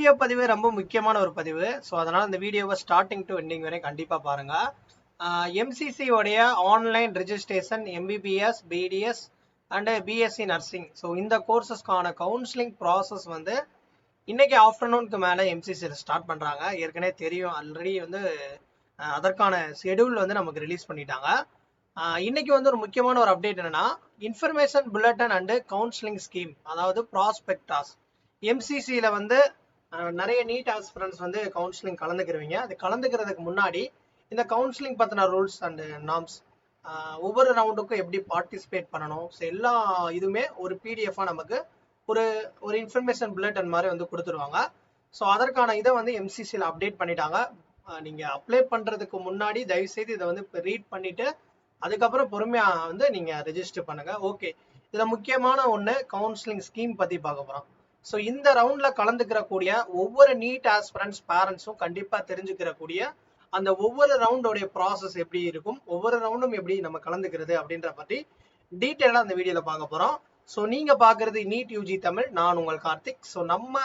Video பதிவு ரொம்ப முக்கியமான ஒரு பதிவு. ஸோ அதனால இந்த வீடியோவை ஸ்டார்டிங் டு எண்டிங் வரை கண்டிப்பா பாருங்க. எம்சிசி உடைய online registration MBBS, BDS and BSc nursing. So இந்த கோர்சஸ்க்கான கவுன்சிலிங் ப்ராசஸ் வந்து இன்னைக்கு ஆஃப்டர்நூனுக்கு மேலே எம்சிசியில் ஸ்டார்ட் பண்ணுறாங்க. ஏற்கனவே தெரியும், ஆல்ரெடி வந்து அதற்கான ஷெடியூல் வந்து நமக்கு ரிலீஸ் பண்ணிட்டாங்க. இன்னைக்கு வந்து ஒரு முக்கியமான ஒரு அப்டேட் என்னன்னா, information bulletin and counselling scheme, அதாவது ப்ராஸ்பெக்டாஸ். எம்சிசியில வந்து நிறைய நீட் ஆஸ்பிரன்ஸ் வந்து கவுன்சிலிங் கலந்துக்கிறவங்க. அது கலந்துக்கிறதுக்கு முன்னாடி இந்த கவுன்சிலிங் பற்றின ரூல்ஸ் அண்ட் நார்ம்ஸ், ஒவ்வொரு ரவுண்டுக்கும் எப்படி பார்ட்டிசிபேட் பண்ணணும், ஸோ எல்லா இதுவுமே ஒரு பிடிஎஃபாக நமக்கு ஒரு ஒரு இன்ஃபர்மேஷன் புல்லட்டின் மாதிரி வந்து கொடுத்துருவாங்க. ஸோ அதற்கான இதை வந்து எம்சிசியில் அப்டேட் பண்ணிட்டாங்க. நீங்கள் அப்ளை பண்ணுறதுக்கு முன்னாடி தயவுசெய்து இதை வந்து ரீட் பண்ணிவிட்டு அதுக்கப்புறம் பொறுமையாக வந்து நீங்கள் ரெஜிஸ்டர் பண்ணுங்கள். ஓகே, இதில் முக்கியமான ஒன்று கவுன்சிலிங் ஸ்கீம் பற்றி பார்க்க போகிறோம். ஸோ இந்த ரவுண்டில் கலந்துக்கிறக்கூடிய ஒவ்வொரு நீட் ஆஸ்பிரன்ஸ் பேரண்ட்ஸும் கண்டிப்பாக தெரிஞ்சுக்கிறக்கூடிய அந்த ஒவ்வொரு ரவுண்டோடைய ப்ராசஸ் எப்படி இருக்கும், ஒவ்வொரு ரவுண்டும் எப்படி நம்ம கலந்துக்கிறது அப்படின்ற பற்றி டீட்டெயிலாக அந்த வீடியோவில் பார்க்க போகிறோம். ஸோ நீங்கள் பார்க்குறது நீட் யூஜி தமிழ், நான் உங்கள் கார்த்திக். ஸோ நம்ம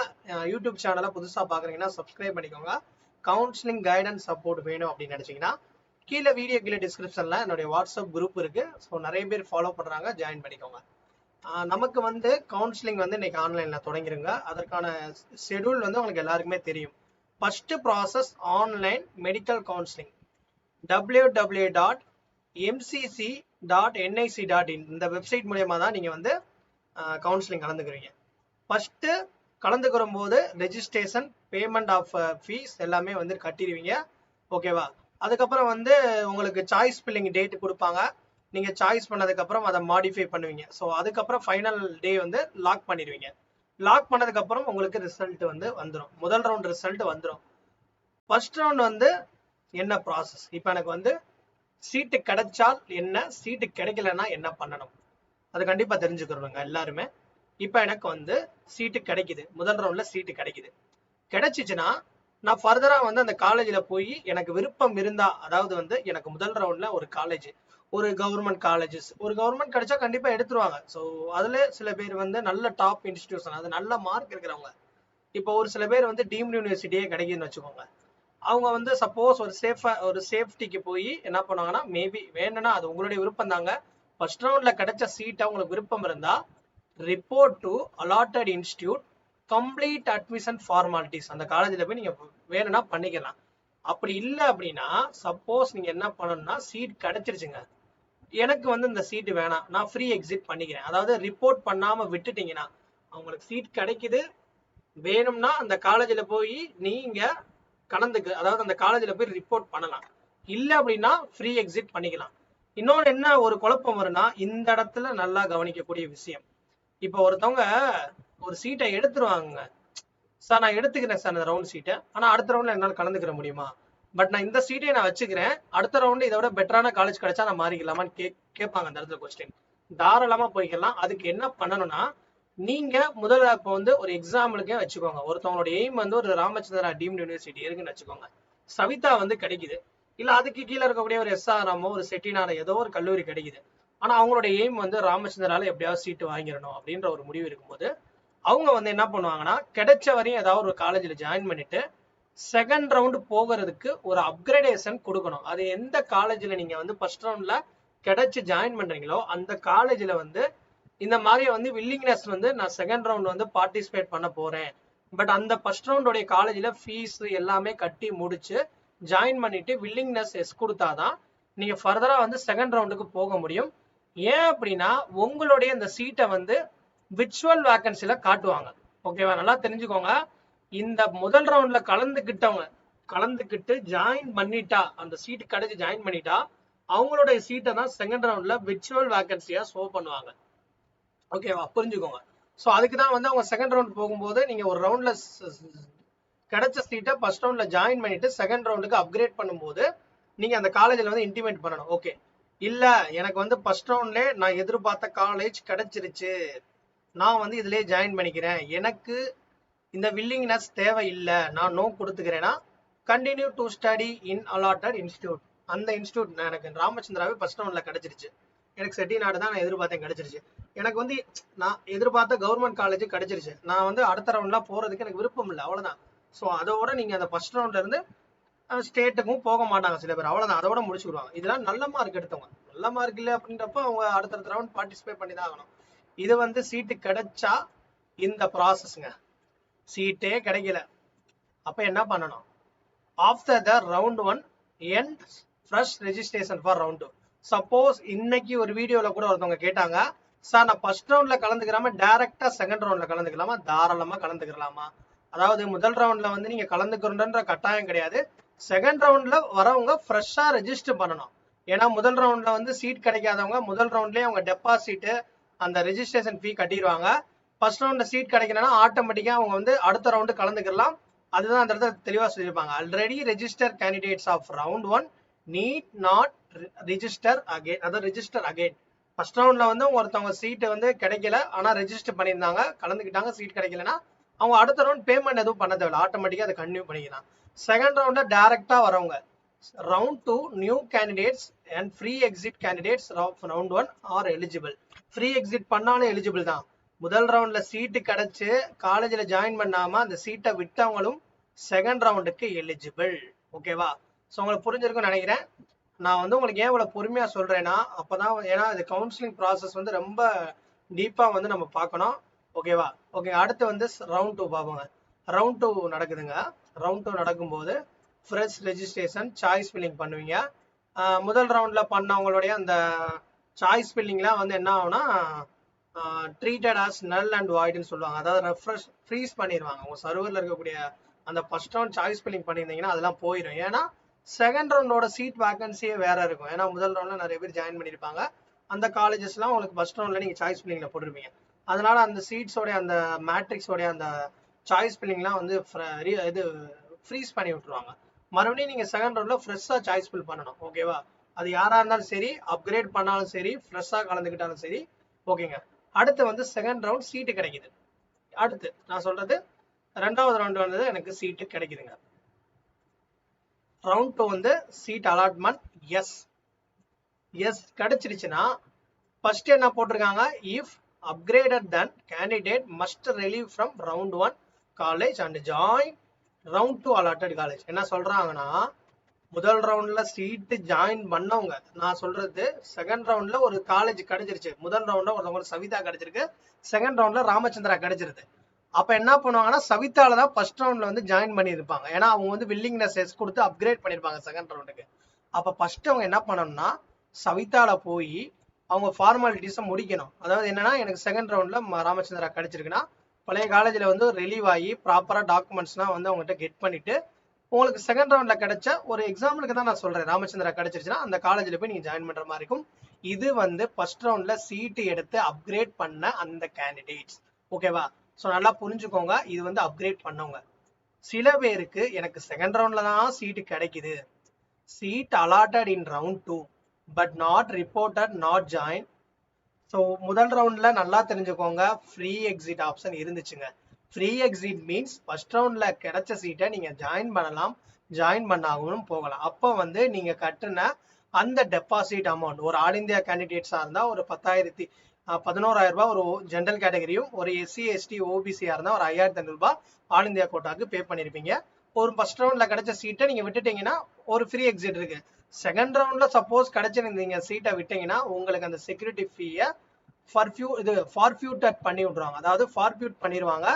யூடியூப் சேனலை புதுசாக பார்க்குறீங்கன்னா சப்ஸ்கிரைப் பண்ணிக்கோங்க. கவுன்சிலிங் கைடன்ஸ் சப்போர்ட் வேணும் அப்படின்னு நினச்சிங்கன்னா கீழே வீடியோ கீழே டிஸ்கிரிப்ஷனில் என்னுடைய வாட்ஸ்அப் குரூப் இருக்குது. ஸோ நிறைய பேர் ஃபாலோ பண்ணுறாங்க, ஜாயின் பண்ணிக்கோங்க. நமக்கு வந்து கவுன்சிலிங் வந்து இன்னைக்கு ஆன்லைனில் தொடங்கிருங்க. அதற்கான ஷெடியூல் வந்து உங்களுக்கு எல்லாருக்குமே தெரியும். First process online medical counselling, www.mcc.nic.in இந்த வெப்சைட் மூலயமா தான் நீங்கள் வந்து கவுன்சிலிங் கலந்துக்கிறீங்க. ஃபர்ஸ்ட்டு கலந்துக்கிற போது ரெஜிஸ்ட்ரேஷன், பேமெண்ட் ஆஃப் ஃபீஸ் எல்லாமே வந்து கட்டிடுவீங்க. ஓகேவா? அதுக்கப்புறம் வந்து உங்களுக்கு சாய்ஸ் ஃபில்லிங் டேட் கொடுப்பாங்க. நீங்கள் சாய்ஸ் பண்ணதுக்கப்புறம் அதை மாடிஃபை பண்ணுவீங்க. ஸோ அதுக்கப்புறம் ஃபைனல் டே வந்து லாக் பண்ணிடுவீங்க. லாக் பண்ணதுக்கப்புறம் உங்களுக்கு ரிசல்ட் வந்து வந்துடும். முதல் ரவுண்ட் ரிசல்ட் வந்துடும். ஃபர்ஸ்ட் ரவுண்ட் வந்து என்ன ப்ராசஸ், இப்போ எனக்கு வந்து சீட்டு கிடைச்சால் என்ன, சீட்டு கிடைக்கலன்னா என்ன பண்ணணும், அது கண்டிப்பாக தெரிஞ்சுக்கிறோங்க எல்லாருமே. இப்போ எனக்கு வந்து சீட்டு கிடைக்குது, முதல் ரவுண்டில் சீட்டு கிடைக்குது. கிடைச்சிச்சுன்னா நான் ஃபர்தராக வந்து அந்த காலேஜில் போய் எனக்கு விருப்பம் இருந்தால், அதாவது வந்து எனக்கு முதல் ரவுண்டில் ஒரு காலேஜ், ஒரு கவர்மெண்ட் காலேஜஸ், ஒரு கவர்மெண்ட் கிடைச்சா கண்டிப்பாக எடுத்துருவாங்க. ஸோ அதில் சில பேர் வந்து நல்ல டாப் இன்ஸ்டிடியூஷன், அது நல்ல மார்க் இருக்கிறவங்க. இப்போ ஒரு சில பேர் வந்து டீம்டு யூனிவர்சிட்டியே கிடைக்குதுன்னு வச்சுக்கோங்க. அவங்க வந்து சப்போஸ் ஒரு சேஃப்டிக்கு போய் என்ன பண்ணுவாங்கன்னா, மேபி வேணும்னா அது உங்களுடைய விருப்பம் தாங்க. ஃபர்ஸ்ட் ரவுண்டில் கிடைச்ச சீட்டை உங்களுக்கு விருப்பம் இருந்தால் report to allotted institute, complete admission formalities, அந்த காலேஜில் போய் நீங்கள் வேணும்னா பண்ணிக்கலாம். அப்படி இல்லை அப்படின்னா சப்போஸ் நீங்கள் என்ன பண்ணணும்னா, சீட் கிடைச்சிருச்சுங்க, எனக்கு வந்து இந்த சீட்டு வேணாம், நான் ஃப்ரீ எக்ஸிட் பண்ணிக்கிறேன், அதாவது ரிப்போர்ட் பண்ணாமல் விட்டுட்டீங்கன்னா, அவங்களுக்கு சீட் கிடைக்குது, வேணும்னா அந்த காலேஜில் போய் நீங்கள் கலந்துக்கு, அதாவது அந்த காலேஜில் போய் ரிப்போர்ட் பண்ணலாம். இல்லை அப்படின்னா ஃப்ரீ எக்ஸிட் பண்ணிக்கலாம். இன்னொன்று என்ன ஒரு குழப்பம் வரும்னா, இந்த இடத்துல நல்லா கவனிக்கக்கூடிய விஷயம், இப்போ ஒருத்தவங்க ஒரு சீட்டை எடுத்துருவாங்க. சார் நான் எடுத்துக்கிறேன் சார் இந்த ரவுண்ட் சீட்டை, ஆனால் அடுத்த ரவுண்டில் என்னால் கலந்துக்கிற முடியுமா, பட் நான் இந்த சீட்டை நான் வச்சுக்கிறேன், அடுத்த ரவுண்டு இதை விட பெட்டரான காலேஜ் கிடைச்சா நான் மாறிக்கலாமான்னு கேட்பாங்க. அந்த இடத்துல கொஸ்டின் தாராளமாக போய்க்கலாம். அதுக்கு என்ன பண்ணணும்னா, நீங்கள் முதல்ல இப்போ வந்து ஒரு எக்ஸாம்பிளுக்கே வச்சுக்கோங்க, ஒருத்தவங்களோட எய்ம் வந்து ஒரு ராமச்சந்திரா டீம்டு யூனிவர்சிட்டி இருக்குன்னு வச்சுக்கோங்க. சவிதா வந்து கிடைக்குது, இல்லை அதுக்கு கீழே இருக்கக்கூடிய ஒரு எஸ்ஆர்எம்மோ ஒரு செட்டினாரோ ஏதோ ஒரு கல்லூரி கிடைக்குது, ஆனால் அவங்களோட எய்ம் வந்து ராமச்சந்திரால எப்படியாவது சீட்டு வாங்கிடணும் அப்படின்ற ஒரு முடிவு இருக்கும்போது அவங்க வந்து என்ன பண்ணுவாங்கன்னா, கிடைச்ச வரையும் ஏதாவது ஒரு காலேஜில் ஜாயின் பண்ணிட்டு செகண்ட் ரவுண்டு போகிறதுக்கு ஒரு அப்கிரேடேஷன் கொடுக்கணும். அது எந்த காலேஜில் நீங்கள் வந்து ஃபர்ஸ்ட் ரவுண்டில் கிடைச்சி ஜாயின் பண்ணுறீங்களோ அந்த காலேஜில் வந்து இந்த மாதிரி வந்து வில்லிங்னஸ் வந்து நான் செகண்ட் ரவுண்ட் வந்து பார்ட்டிசிபேட் பண்ண போகிறேன், பட் அந்த ஃபர்ஸ்ட் ரவுண்டோடைய காலேஜில் ஃபீஸ் எல்லாமே கட்டி முடிச்சு ஜாயின் பண்ணிட்டு வில்லிங்னஸ் எஸ் கொடுத்தாதான் நீங்கள் ஃபர்தராக வந்து செகண்ட் ரவுண்டுக்கு போக முடியும். ஏன் அப்படின்னா உங்களுடைய இந்த சீட்டை வந்து விர்ச்சுவல் வேகன்சில காட்டுவாங்க. ஓகேவா? நல்லா தெரிஞ்சுக்கோங்க. இந்த முதல் ரவுண்ட்ல கலந்துக்கிட்டு ஜாயின் பண்ணிட்டா, அந்த சீட்டு கிடைச்சி ஜாயின் பண்ணிட்டா அவங்களுடைய சீட்டை தான் செகண்ட் ரவுண்ட்ல விர்ச்சுவல் வேகன்சியா ஷோ பண்ணுவாங்க. ஓகேவா? புரிஞ்சுக்கோங்க. ஸோ அதுக்கு தான் வந்து அவங்க செகண்ட் ரவுண்ட் போகும்போது நீங்க ஒரு ரவுண்ட்ல கிடைச்ச சீட்டை ஃபர்ஸ்ட் ரவுண்ட்ல ஜாயின் பண்ணிட்டு செகண்ட் ரவுண்டுக்கு அப்கிரேட் பண்ணும்போது நீங்க அந்த காலேஜில் வந்து இன்டிமேட் பண்ணணும். ஓகே, இல்ல எனக்கு வந்து ஃபர்ஸ்ட் ரவுண்ட்லேயே நான் எதிர்பார்த்த காலேஜ் கிடைச்சிருச்சு, நான் வந்து இதுலயே ஜாயின் பண்ணிக்கிறேன், எனக்கு இந்த வில்லிங்னஸ் தேவை இல்லை, நான் நோ கொடுத்துக்கிறேன்னா continue to study in allotted institute. அந்த இன்ஸ்டியூட் எனக்கு ராமச்சந்திராவே ஃபர்ஸ்ட் ரவுண்ட்ல கிடைச்சிருச்சு, எனக்கு செட்டிநாடு தான் நான் எதிர்பார்த்தேன் கிடைச்சிருச்சு, எனக்கு வந்து நான் எதிர்பார்த்த கவர்மெண்ட் காலேஜ் கிடைச்சிருச்சு, நான் வந்து அடுத்த ரவுண்ட்லாம் போறதுக்கு எனக்கு விருப்பம் இல்லை, அவ்வளவுதான், ஸோ அதோட நீங்க அந்த ஃபர்ஸ்ட் ரவுண்ட்ல இருந்து ஸ்டேட்டுக்கும் போக மாட்டாங்க சில பேர், அவ்வளவுதான், அதோட முடிச்சுடுவாங்க. இதெல்லாம் நல்ல மார்க் எடுத்தவங்க. நல்ல மார்க் இல்லை அப்படின்றப்ப அவங்க அடுத்தடுத்த ரவுண்ட் பார்ட்டிசிபேட் பண்ணி தான் ஆகணும். இது வந்து சீட்டு கிடைச்சா இந்த ப்ராசஸ்ங்க. சீட்டே கிடைக்கல அப்ப என்ன பண்ணணும்? After the round 1 end fresh registration for round 2. Suppose இன்னைக்கு ஒரு வீடியோல கூட ஒருத்தவங்க கேட்டாங்க, சார் நான் ஃபர்ஸ்ட் ரவுண்ட்ல கலந்துக்கிறாம டைரக்டா செகண்ட் ரவுண்ட்ல கலந்துக்கலாமா? தாராளமா கலந்துக்கலாமா. அதாவது முதல் ரவுண்ட்ல வந்து நீங்க கலந்துக்கிறன்ற கட்டாயம் கிடையாது. செகண்ட் ரவுண்ட்ல வரவங்க ஃப்ரெஷ்ஷா ரெஜிஸ்டர் பண்ணணும். ஏன்னா முதல் ரவுண்ட்ல வந்து சீட் கிடைக்காதவங்க முதல் ரவுண்ட்லயே அவங்க டெபாசிட் அந்த ரெஜிஸ்ட்ரேஷன் ஃபீ கட்டிடுவாங்க. ஃபர்ஸ்ட் ரவுண்ட்ல சீட் கிடைக்கலன்னா ஆட்டோமேட்டிக்கா அவங்க வந்து அடுத்த ரவுண்டு கலந்துக்கலாம். அதுதான் அந்த இடத்துல தெளிவா சொல்லியிருப்பாங்க. Already register candidates of round 1 need not register again. அதாவது ரெஜிஸ்டர் அகைன். ஃபர்ஸ்ட் ரவுண்ட்ல வந்து ஒருத்தவங்க சீட் வந்து கிடைக்கல, ஆனா ரெஜிஸ்டர் பண்ணியிருந்தாங்க, கலந்துக்கிட்டாங்க, சீட் கிடைக்கலன்னா அவங்க அடுத்த ரவுண்ட் பேமெண்ட் எதுவும் பண்ண தேவையில்ல, ஆட்டோமேட்டிக்கா அதை கன்டினியூ பண்ணிக்கலாம். செகண்ட் ரவுண்ட்ல டைரக்டா வரவங்க round 2 new candidates and free exit candidates round 1 are eligible. Free exit பண்ணாலும் எலிஜிபிள் தான். முதல் ரவுண்ட்ல சீட்டு கிடைச்சு காலேஜ்ல ஜாயின் பண்ணாம அந்த சீட்டை விட்டவங்களும் செகண்ட் ரவுண்டுக்கு எலிஜிபிள். ஓகேவா? ஸோ உங்களுக்கு புரிஞ்சிருக்கும்னு நினைக்கிறேன். நான் வந்து உங்களுக்கு ஏன் இவ்வளவு பொறுமையா சொல்றேன்னா அப்பதான், ஏன்னா இது கவுன்சிலிங் ப்ராசஸ் வந்து ரொம்ப டீப்பா வந்து நம்ம பார்க்கணும். ஓகேவா? ஓகே, அடுத்து வந்து ரவுண்ட் 2 பார்ப்போங்க. ரவுண்ட் 2 நடக்குதுங்க. ரவுண்ட் 2 நடக்கும்போது ஃப்ரெஷ் ரெஜிஸ்ட்ரேஷன் சாய்ஸ் ஃபில்லிங் பண்ணுவீங்க. முதல் ரவுண்ட்ல பண்ணவங்களுடைய அந்த சாய்ஸ் ஃபில்லிங்லாம் வந்து என்ன ஆகும்னா ட்ரீட்டட் ஆஸ் நல் அண்ட் வாய்டுன்னு சொல்லுவாங்க. அதாவது ஃப்ரீஸ் பண்ணிடுவாங்க. உங்க சர்வரில் இருக்கக்கூடிய அந்த ஃபர்ஸ்ட் ரவுண்ட் சாய்ஸ் ஃபில்லிங் பண்ணியிருந்தீங்கன்னா அதெல்லாம் போயிடும். ஏன்னா செகண்ட் ரவுண்டோட சீட் வேகன்சியே வேற இருக்கும். ஏன்னா முதல் ரவுண்ட்ல நிறைய பேர் ஜாயின் பண்ணியிருப்பாங்க. அந்த காலேஜஸ்லாம் உங்களுக்கு ஃபர்ஸ்ட் ரவுண்ட்ல நீங்க சாய்ஸ் ஃபில்லிங்ல போட்டிருப்பீங்க. அதனால அந்த சீட்ஸோட அந்த மேட்ரிக்ஸோட அந்த சாய்ஸ் ஃபில்லிங்லாம் வந்து இது ஃப்ரீஸ் பண்ணி விட்டுருவாங்க. மறுபடியும் நீங்க செகண்ட் ரவுண்ட்ல ஃப்ரெஷ்ஷா சாய்ஸ் ஃபில் பண்ணணும். ஓகேவா? அது யாரா இருந்தாலும் சரி, அப்கிரேட் பண்ணாலும் சரி, ஃப்ரெஷ்ஷா கலந்துக்கிட்டாலும் சரி. ஓகேங்க. அடுத்து வந்து செகண்ட் ரவுண்ட் சீட்டு கிடைக்குது. அடுத்து நான் சொல்றது ரெண்டாவது ரவுண்ட் வந்தது எனக்கு சீட்டு கிடைக்குதுங்க. ரவுண்ட் 2 வந்து சீட் அலாட்மெண்ட் எஸ் கிடைச்சிருச்சுன்னா ஃபர்ஸ்ட் என்ன போட்டிருக்காங்க? If upgraded then candidate must relieve from round 1 college and join round 2 allotted college. என்ன சொல்றாங்கன்னா முதல் ரவுண்ட்ல சீட்டு ஜாயின் பண்ணவங்க, நான் சொல்றது செகண்ட் ரவுண்ட்ல ஒரு காலேஜ் கிடைச்சிருச்சு. முதல் ரவுண்ட்ல ஒருத்தவங்களுக்கு சவிதா கிடைச்சிருக்கு, செகண்ட் ரவுண்ட்ல ராமச்சந்திரா கிடைச்சிருக்கு. அப்ப என்ன பண்ணுவாங்கன்னா சவிதால தான் ஃபர்ஸ்ட் ரவுண்ட்ல வந்து ஜாயின் பண்ணியிருப்பாங்க. ஏன்னா அவங்க வந்து வில்லிங்னஸ் கொடுத்து அப்கிரேட் பண்ணிருப்பாங்க செகண்ட் ரவுண்டுக்கு. அப்ப ஃபர்ஸ்ட் அவங்க என்ன பண்ணணும்னா சவிதால போய் அவங்க ஃபார்மாலிட்டிஸை முடிக்கணும். அதாவது என்னன்னா எனக்கு செகண்ட் ரவுண்ட்ல ராமச்சந்திரா கிடைச்சிருக்குன்னா பழைய காலேஜ்ல வந்து ரிலீவ் ஆகி ப்ராப்பரா டாக்குமெண்ட்ஸ்லாம் வந்து அவங்ககிட்ட கெட் பண்ணிட்டு உங்களுக்கு செகண்ட் ரவுண்ட்ல கிடைச்ச ஒரு எக்ஸாம்பிளுக்கு தான் நான் சொல்றேன். ராமச்சந்திரா கிடைச்சிருச்சுன்னா அந்த காலேஜ்ல போய் நீங்க ஜாயின் பண்ற மாதிரி இருக்கும். இது வந்து ஃபர்ஸ்ட் ரவுண்ட்ல சீட்டு எடுத்து அப்கிரேட் பண்ண அந்த கேண்டிடேட்ஸ். ஓகேவா? ஸோ நல்லா புரிஞ்சுக்கோங்க, இது வந்து அப்கிரேட் பண்ணவங்க. சில பேருக்கு எனக்கு செகண்ட் ரவுண்ட்ல தான் சீட்டு கிடைக்குது, seat allotted in round 2 but not reported not join. So முதல் ரவுண்ட்ல நல்லா தெரிஞ்சுக்கோங்க, ஃப்ரீ எக்ஸிட் ஆப்ஷன் இருந்துச்சுங்க. ஃப்ரீ எக்ஸிட் மீன்ஸ் ஃபர்ஸ்ட் ரவுண்ட்ல கிடைச்ச சீட்டை நீங்க ஜாயின் பண்ணலாம், ஜாயின் பண்ணாகவும் போகலாம். அப்போ வந்து நீங்க கட்டுன அந்த டெபாசிட் அமௌண்ட், ஒரு ஆல் இந்தியா கேண்டிடேட்ஸா இருந்தா ஒரு 11,000 ரூபாய் ஒரு ஜென்ரல் கேட்டகரியும், ஒரு SC ST OBCயா இருந்தா ஒரு 5,500 ரூபாய் ஆல் இந்தியா கோட்டாக்கு பே பண்ணிருப்பீங்க. ஒரு ஃபர்ஸ்ட் ரவுண்ட்ல கிடைச்ச சீட்டை நீங்க விட்டுட்டீங்கன்னா ஒரு ஃப்ரீ எக்ஸிட் இருக்கு. செகண்ட் ரவுண்ட்ல சப்போஸ் கிடைச்சிருந்தீங்க சீட்டை விட்டீங்கன்னா உங்களுக்கு அந்த செக்யூரிட்டி ஃபீயை ஃபார்ஃபியூட்டட் பண்ணி விட்ருவாங்க. அதாவது ஃபார்ஃபியூட் பண்ணிடுவாங்க.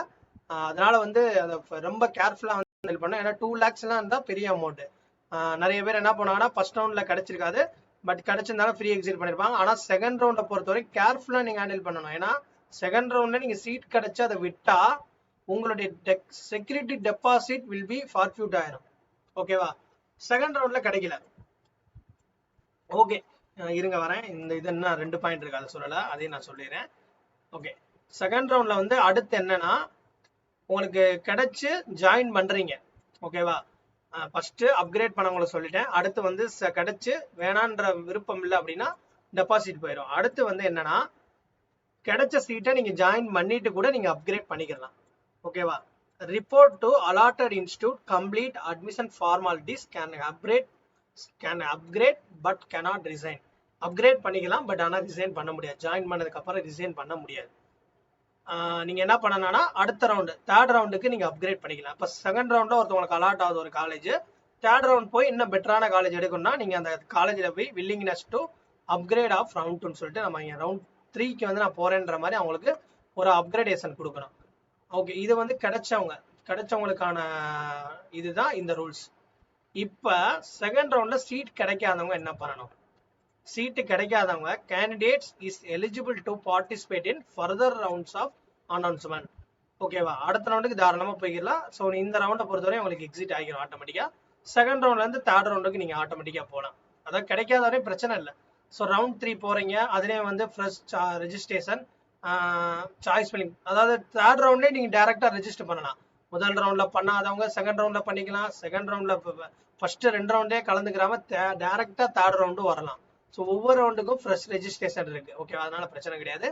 அதனால வந்து அதை ரொம்ப கேர்ஃபுல்லா வந்து ஹேண்டில் பண்ணணும். ஏன்னா 2 lakhs எல்லாம் இருந்தா பெரிய அமௌண்ட். நிறைய பேர் என்ன பண்ணுவாங்கன்னா ஃபர்ஸ்ட் ரவுண்ட்ல கிடைச்சிருக்காது, பட் கிடைச்சிருந்தாலும் ஃப்ரீ எக்ஸிட் பண்ணிருப்பாங்க. ஆனா செகண்ட் ரவுண்ட பொறுத்தவரை கேர்ஃபுல்லா நீங்க ஹேண்டில் பண்ணணும். ஏன்னா செகண்ட் ரவுண்ட்ல நீங்க சீட் கிடைச்சு அதை விட்டா உங்களுடைய செக்யூரிட்டி டெபாசிட் வில் பி ஃபார்ஃபியூட் ஆயிரும். ஓகேவா? செகண்ட் ரவுண்ட்ல கிடைக்கல. ஓகே, இருங்க வரேன். இந்த இது என்ன 2 பாயிண்ட் இருக்கு, அதை சொல்லல, அதையும் நான் சொல்லிடுறேன். ஓகே, செகண்ட் ரவுண்ட்ல வந்து அடுத்து என்னன்னா உங்களுக்கு கிடைச்சு ஜாயின் பண்றீங்க. ஓகேவா? ஃபர்ஸ்ட் அப்கிரேட் பண்ணவங்கள சொல்லிட்டேன். அடுத்து வந்து கிடைச்சு வேணான்ற விருப்பம் இல்லை அப்படின்னா டெபாசிட் போயிடும். அடுத்து வந்து என்னன்னா கிடைச்ச சீட்டை நீங்க ஜாயின் பண்ணிட்டு கூட நீங்க அப்கிரேட் பண்ணிக்கலாம். ஓகேவா? Report to allotted institute complete admission formalities can upgrade but cannot resign. Upgrade பண்ணிக்கலாம், பட் ஆனால் ரிசைன் பண்ண முடியாது. ஜாயின் பண்ணதுக்கு அப்புறம் ரிசைன் பண்ண முடியாது. நீங்க என்ன பண்ணணும்னா அடுத்த ரவுண்டு தேர்ட் ரவுண்டுக்கு நீங்க அப்கிரேட் பண்ணிக்கலாம். இப்போ செகண்ட் ரவுண்ட்ல ஒருத்தவங்களுக்கு அலாட் ஆகுது ஒரு காலேஜ், தேர்ட் ரவுண்ட் போய் இன்னும் பெட்டரான காலேஜ் எடுக்கணும்னா நீங்க அந்த காலேஜில் போய் willingness to upgrade of round 2ன்னு சொல்லிட்டு நம்ம இங்கே ரவுண்ட் 3க்கு வந்து நான் போறேன்ற மாதிரி அவங்களுக்கு ஒரு அப்கிரேடேஷன் கொடுக்கணும். ஓகே, இது வந்து கிடைச்சவங்களுக்கான இதுதான் இந்த ரூல்ஸ். இப்போ செகண்ட் ரவுண்ட்ல சீட் கிடைக்காதவங்க என்ன பண்ணணும்? சீட்டு கிடைக்காதவங்க candidates is eligible to participate in further rounds of announcement. ஓகேவா, அடுத்த ரவுண்டுக்கு தாராளமாக போய்க்கலாம். ஸோ இந்த ரவுண்டை பொறுத்தவரை உங்களுக்கு எக்ஸிட் ஆகிடும் ஆட்டோமேட்டிக்காக. செகண்ட் ரவுண்ட்லேருந்து தேர்ட் ரவுண்டுக்கு நீங்கள் ஆட்டோமேட்டிக்காக போகலாம். அதாவது கிடைக்காத வரையும் பிரச்சனை இல்லை. ஸோ ரவுண்ட் 3 போகிறீங்க, அதுலேயே வந்து ஃப்ரெஷ் ரெஜிஸ்ட்ரேஷன் சாய்ஸ் ஃபில்லிங், அதாவது தேர்ட் ரவுண்ட்லேயே நீங்கள் டேரெக்டாக ரெஜிஸ்டர் பண்ணலாம். முதல் ரவுண்டில் பண்ணாதவங்க செகண்ட் ரவுண்டில் பண்ணிக்கலாம். செகண்ட் ரவுண்டில் ஃபஸ்ட்டு 2 ரவுண்டே கலந்துக்கிறாம டேரெக்டாக தேர்ட் ரவுண்டு வரலாம். ஸோ ஒவ்வொரு ரவுண்டுக்கும் ஃப்ரெஷ் ரெஜிஸ்ட்ரேஷன் இருக்குது. ஓகேவா, அதனால பிரச்சனை கிடையாது.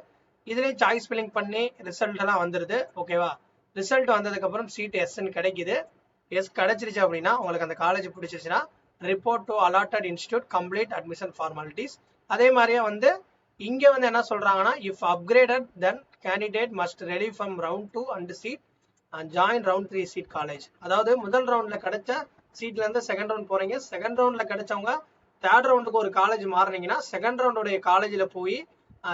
இதுலேயே சாய்ஸ் ஃபில்லிங் பண்ணி ரிசல்ட் எல்லாம் வந்துடுது. ஓகேவா, ரிசல்ட் வந்ததுக்கப்புறம் சீட் எஸ்ன்னு கிடைக்குது. எஸ் கிடைச்சிருச்சு அப்படின்னா உங்களுக்கு அந்த காலேஜ் பிடிச்சிருச்சுன்னா report to allotted institute complete admission formalities. அதே மாதிரியே வந்து இங்கே வந்து என்ன சொல்கிறாங்கன்னா, if upgraded then candidate must relieve from round 2 and seat and join round 3 seat college. அதாவது முதல் ரவுண்டில் கிடைச்ச சீட்லேருந்து செகண்ட் ரவுண்ட் போகிறீங்க, செகண்ட் ரவுண்டில் கிடைச்சவங்க தேர்ட் ரவுண்டுக்கு ஒரு காலேஜ் மாறினீங்கன்னா செகண்ட் ரவுண்டோடைய காலேஜில் போய்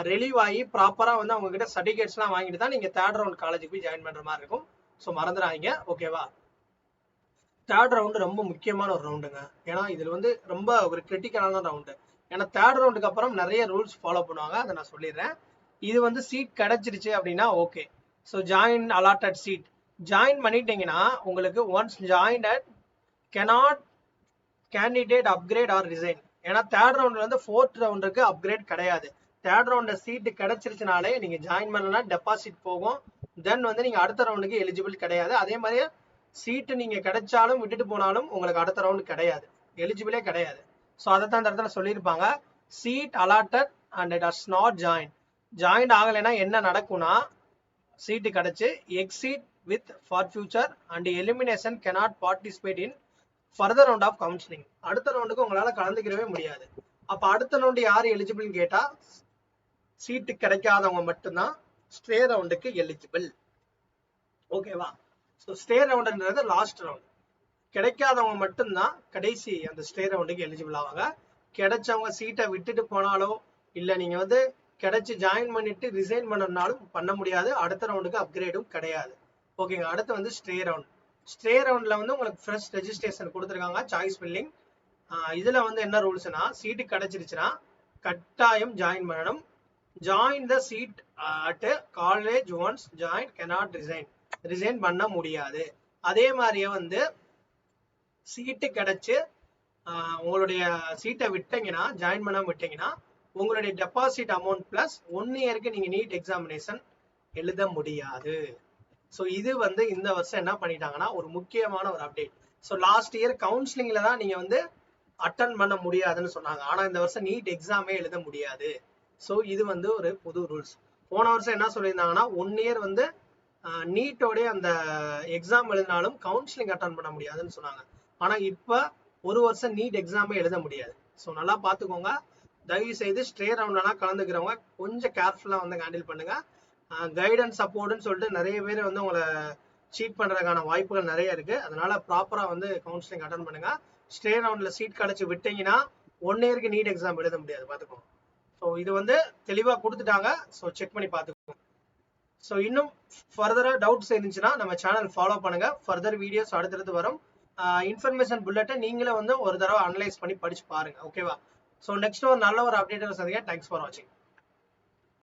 ரிலீவ் ஆகி ப்ராப்பராக வந்து அவங்க கிட்ட சர்டிஃபிகேட்ஸ்லாம் வாங்கிட்டு தான் நீங்கள் தேர்ட் ரவுண்ட் காலேஜுக்கு போய் ஜாயின் பண்ணுற மாதிரி இருக்கும். ஸோ மறந்துடாதீங்க. ஓகேவா, தேர்ட் ரவுண்டு ரொம்ப முக்கியமான ஒரு ரவுண்டுங்க. ஏன்னா இதில் வந்து ரொம்ப ஒரு கிரிட்டிக்கலான ரவுண்டு. ஏன்னா தேர்ட் ரவுண்டுக்கு அப்புறம் நிறைய ரூல்ஸ் ஃபாலோ பண்ணுவாங்க, அதை நான் சொல்லிடுறேன். இது வந்து சீட் கிடைச்சிருச்சு அப்படின்னா okay. So join allotted seat join பண்ணிட்டீங்கன்னா உங்களுக்கு once join at cannot candidate upgrade or resign. ஏன்னா தேர்ட் ரவுண்ட்ல இருந்து ஃபோர்த் ரவுண்டுக்கு அப்கிரேட் கிடையாது. தேர்ட் ரவுண்ட்ல சீட்டு கிடைச்சிருச்சுனாலே நீங்க ஜாயின் பண்ணலாம், டெபாசிட் போகும். தென் வந்து நீங்க அடுத்த ரவுண்டுக்கு எலிஜிபிள் கிடையாது. அதே மாதிரியே சீட்டு நீங்க கிடைச்சாலும் விட்டுட்டு போனாலும் உங்களுக்கு அடுத்த ரவுண்டு கிடையாது, எலிஜிபிளே கிடையாது. ஸோ அதை தான் இந்த இடத்துல சொல்லியிருப்பாங்க. Seat allotted and does not join ஆகலைன்னா என்ன நடக்கும்னா, சீட்டு கிடைச்சு exit with for future and elimination cannot participate in further round of counselling. அடுத்த ரவுண்டுக்கு உங்களால கலந்துக்கிறவே முடியாது. அப்ப அடுத்த ரவுண்டு யாரு எலிஜிபிள் கேட்டா சீட்டு கிடைக்காதவங்க மட்டும்தான் ஸ்டே ரவுண்டுக்கு எலிஜிபிள். ஓகேவா, ஸோ ஸ்டே ரவுண்டுன்றது லாஸ்ட் ரவுண்ட். கிடைக்காதவங்க மட்டும்தான் கடைசி அந்த ஸ்டே ரவுண்டுக்கு எலிஜிபிள் ஆவாங்க. கிடைச்சவங்க சீட்டை விட்டுட்டு போனாலோ இல்லை நீங்க வந்து கிடைச்சி ஜாயின் பண்ணிட்டு ரிசைன் பண்ணனாலும் பண்ண முடியாது. அடுத்த ரவுண்டுக்கு அப்கிரேடும் கிடையாது. ஓகேங்க, அடுத்து வந்து ஸ்டே ரவுண்ட். ஸ்டே ரவுண்ட்ல வந்து உங்களுக்கு ஃப்ரெஷ் ரெஜிஸ்ட்ரேஷன் கொடுத்துருக்காங்க, சாய்ஸ் ஃபில்லிங். இதுல வந்து என்ன ரூல்ஸ்னா, சீட்டு கிடைச்சிருச்சுன்னா கட்டாயம் ஜாயின் பண்ணணும். Join the seat at college once join cannot resign பண்ண முடியாது. அதே மாதிரியே வந்து சீட்டு கிடைச்சு உங்களுடைய சீட்டை விட்டீங்கன்னா, ஜாயின் பண்ணாம விட்டீங்கன்னா உங்களுடைய டெபாசிட் அமௌண்ட் பிளஸ் 1 இயருக்கு நீங்க நீட் எக்ஸாமினேஷன் எழுத முடியாது. ஸோ இது வந்து இந்த வருஷம் என்ன பண்ணிட்டாங்கன்னா ஒரு முக்கியமான ஒரு அப்டேட். ஸோ லாஸ்ட் இயர் கவுன்சிலிங்ல தான் நீங்க வந்து அட்டன் பண்ண முடியாதுன்னு சொன்னாங்க. ஆனா இந்த வருஷம் நீட் எக்ஸாமே எழுத முடியாது. ஸோ இது வந்து ஒரு புது ரூல்ஸ். போன வருஷம் என்ன சொல்லியிருந்தாங்கன்னா 1 இயர் வந்து நீட்டோடைய அந்த எக்ஸாம் எழுதினாலும் கவுன்சிலிங் அட்டன் பண்ண முடியாதுன்னு சொன்னாங்க. ஆனா இப்ப ஒரு வருஷம் நீட் எக்ஸாமே எழுத முடியாது. ஸோ நல்லா பாத்துக்கோங்க. தயவு செய்து ஸ்டே ரவுண்ட்லாம் கலந்துக்கிறவங்க கொஞ்சம் கேர்ஃபுல்லா வந்து ஹேண்டில் பண்ணுங்க. கைடன்ஸ் சப்போர்ட்னு சொல்லிட்டு நிறைய பேர் வந்து உங்களை சீட் பண்றதுக்கான வாய்ப்புகள் நிறைய இருக்கு. அதனால ப்ராப்பரா வந்து கவுன்சிலிங் அட்டன் பண்ணுங்க. ஸ்டே ரவுண்ட்ல சீட் கிடைச்சு விட்டீங்கன்னா 1 இயருக்கு நீட் எக்ஸாம் எழுத முடியாது, பாத்துக்கோங்க. ஸோ இது வந்து தெளிவா கொடுத்துட்டாங்க. ஸோ செக் பண்ணி பாத்துக்கோங்க. ஸோ இன்னும் ஃபர்தரா டவுட்ஸ் இருந்துச்சுன்னா நம்ம சேனல் ஃபாலோ பண்ணுங்க. ஃபர்தர் வீடியோஸ் அடுத்தடுத்து வரும். இன்ஃபர்மேஷன் புல்லட்டை நீங்களே வந்து ஒரு தடவை அனலைஸ் பண்ணி படிச்சு பாருங்க. ஓகேவா, ஸோ நெக்ஸ்ட் ஒரு நல்ல ஒரு அப்டேட் சந்திக்க. தேங்க்ஸ் ஃபார் வாட்சிங்.